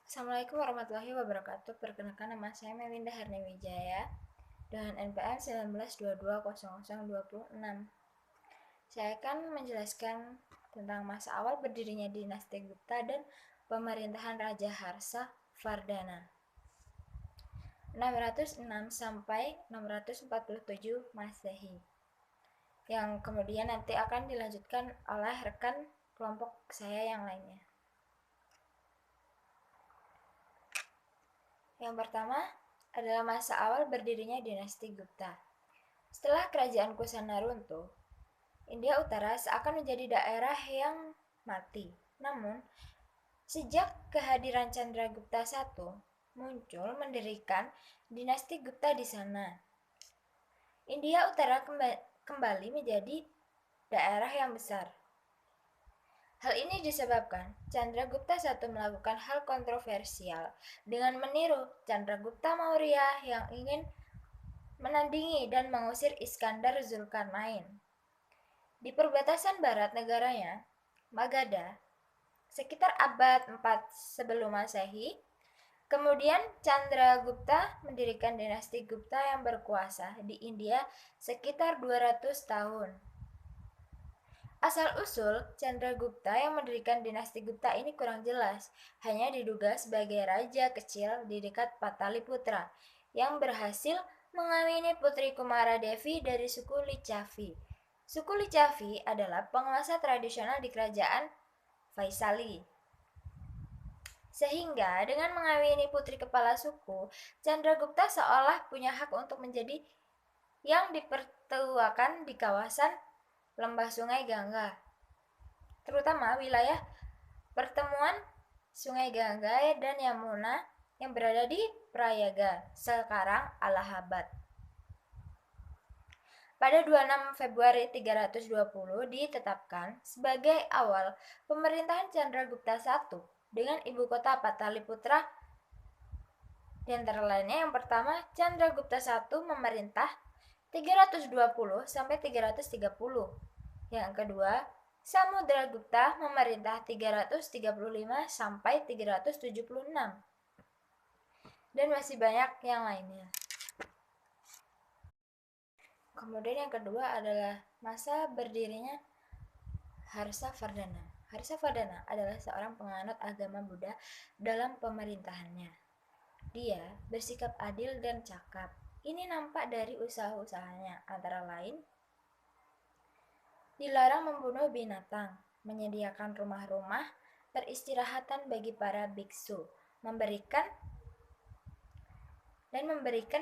Assalamualaikum warahmatullahi wabarakatuh. Perkenalkan, nama saya Melinda Harniwijaya dengan NPM 19220026. Saya akan menjelaskan tentang masa awal berdirinya dinasti Gupta dan pemerintahan Raja Harsa Vardhana 606 sampai 647 Masehi, yang kemudian nanti akan dilanjutkan oleh rekan kelompok saya yang lainnya. Yang pertama adalah masa awal berdirinya dinasti Gupta. Setelah kerajaan Kusana runtuh, India Utara seakan menjadi daerah yang mati. Namun, sejak kehadiran Chandragupta I muncul mendirikan dinasti Gupta di sana, India Utara kembali menjadi daerah yang besar. Hal ini disebabkan Chandragupta I melakukan hal kontroversial dengan meniru Chandragupta Maurya yang ingin menandingi dan mengusir Iskandar Zulkarnain. Di perbatasan barat negaranya, Magadha, sekitar abad 4 sebelum Masehi, kemudian Chandragupta mendirikan dinasti Gupta yang berkuasa di India sekitar 200 tahun. Asal-usul Chandragupta yang mendirikan dinasti Gupta ini kurang jelas, hanya diduga sebagai raja kecil di dekat Pataliputra yang berhasil mengawini putri Kumara Devi dari suku Lichavi. Suku Lichavi adalah penguasa tradisional di kerajaan Vaisali. Sehingga dengan mengawini putri kepala suku, Chandragupta seolah punya hak untuk menjadi yang dipertuakan di kawasan lembah Sungai Gangga, terutama wilayah pertemuan Sungai Gangga dan Yamuna yang berada di Prayaga, sekarang Allahabad. Pada 26 Februari 320 ditetapkan sebagai awal pemerintahan Chandragupta I dengan ibu kota Pataliputra. Di antara lainnya, yang pertama, Chandragupta I memerintah 320 sampai 330. Yang kedua, Samudragupta memerintah 335 sampai 376. Dan masih banyak yang lainnya. Kemudian yang kedua adalah masa berdirinya Harsa Vardhana. Harsa Vardhana adalah seorang penganut agama Buddha dalam pemerintahannya. Dia bersikap adil dan cakap. Ini nampak dari usaha-usahanya, antara lain dilarang membunuh binatang, menyediakan rumah-rumah peristirahatan bagi para biksu, memberikan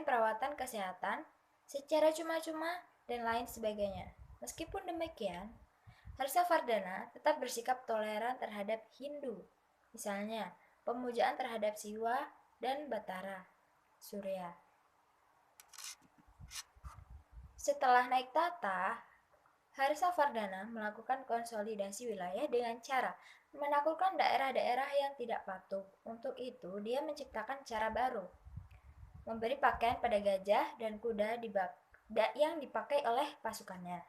perawatan kesehatan secara cuma-cuma, dan lain sebagainya. Meskipun demikian, Harsa Vardhana tetap bersikap toleran terhadap Hindu, misalnya pemujaan terhadap Siwa dan Batara, Surya. Setelah naik tata, Harsa Vardhana melakukan konsolidasi wilayah dengan cara menaklukkan daerah-daerah yang tidak patuh. Untuk itu, dia menciptakan cara baru, memberi pakaian pada gajah dan kuda yang dipakai oleh pasukannya.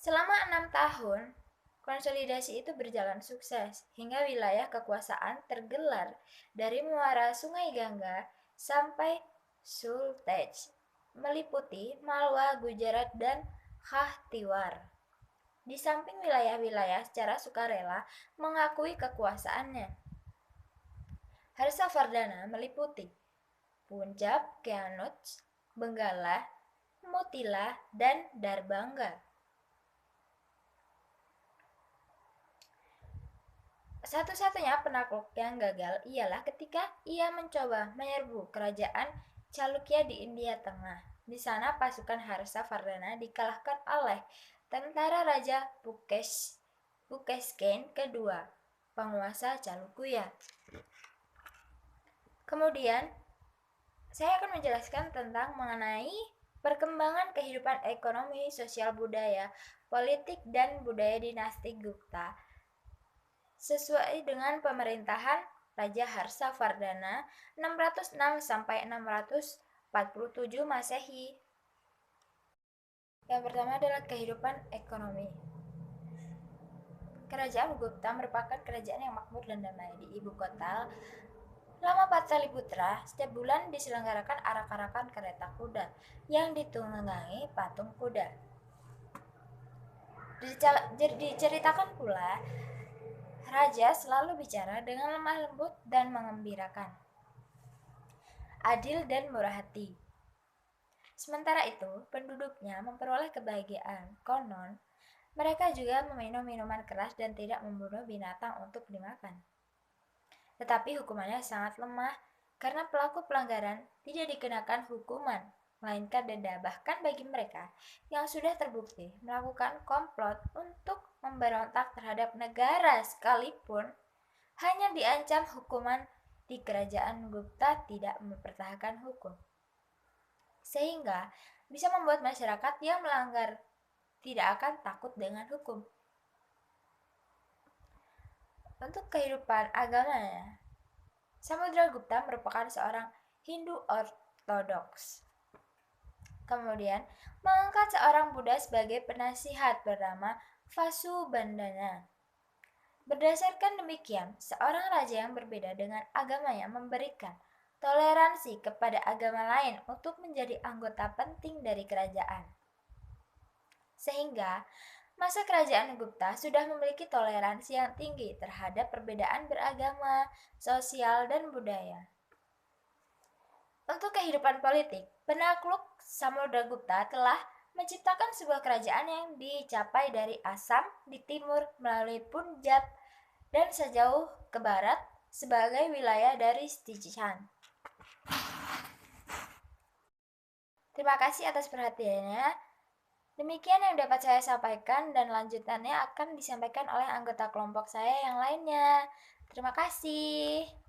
Selama 6 tahun, konsolidasi itu berjalan sukses, hingga wilayah kekuasaan tergelar dari muara Sungai Gangga sampai Sultej, meliputi Malwa, Gujarat, dan Khahtiwar. Di samping wilayah-wilayah secara sukarela mengakui kekuasaannya, Harsa Vardhana meliputi Punjab, Keanuj, Benggala, Mutila, dan Darbhanga. Satu-satunya penakluk yang gagal ialah ketika ia mencoba menyerbu kerajaan Chalukya di India Tengah. Di sana pasukan Harsa Vardhana dikalahkan oleh tentara Raja Pukeshken kedua, penguasa Chalukya. Kemudian, saya akan menjelaskan tentang mengenai perkembangan kehidupan ekonomi, sosial, budaya, politik, dan budaya dinasti Gupta sesuai dengan pemerintahan Raja Harsa Vardhana 606 sampai 647 Masehi. Yang pertama adalah kehidupan ekonomi. Kerajaan Gupta merupakan kerajaan yang makmur dan damai. Di ibu kota Lama Pataliputra, setiap bulan diselenggarakan arak-arakan kereta kuda yang ditunggangi patung kuda. Diceritakan pula, raja selalu bicara dengan lemah lembut dan mengembirakan, adil dan murah hati. Sementara itu, penduduknya memperoleh kebahagiaan. Konon, mereka juga meminum minuman keras dan tidak membunuh binatang untuk dimakan. Tetapi hukumannya sangat lemah karena pelaku pelanggaran tidak dikenakan hukuman, melainkan denda. Bahkan bagi mereka yang sudah terbukti melakukan komplot untuk memberontak terhadap negara sekalipun, hanya diancam hukuman. Di kerajaan Gupta tidak mempertahankan hukum, sehingga bisa membuat masyarakat yang melanggar tidak akan takut dengan hukum. Untuk kehidupan agamanya, Samudragupta merupakan seorang Hindu ortodoks. Kemudian mengangkat seorang Buddha sebagai penasihat bernama Vasubandhana. Berdasarkan demikian, seorang raja yang berbeda dengan agamanya memberikan toleransi kepada agama lain untuk menjadi anggota penting dari kerajaan. Sehingga masa kerajaan Gupta sudah memiliki toleransi yang tinggi terhadap perbedaan beragama, sosial, dan budaya. Untuk kehidupan politik, penakluk Samudragupta telah menciptakan sebuah kerajaan yang dicapai dari Assam di timur melalui Punjab dan sejauh ke barat sebagai wilayah dari Stichan. Terima kasih atas perhatiannya. Demikian yang dapat saya sampaikan dan lanjutannya akan disampaikan oleh anggota kelompok saya yang lainnya. Terima kasih.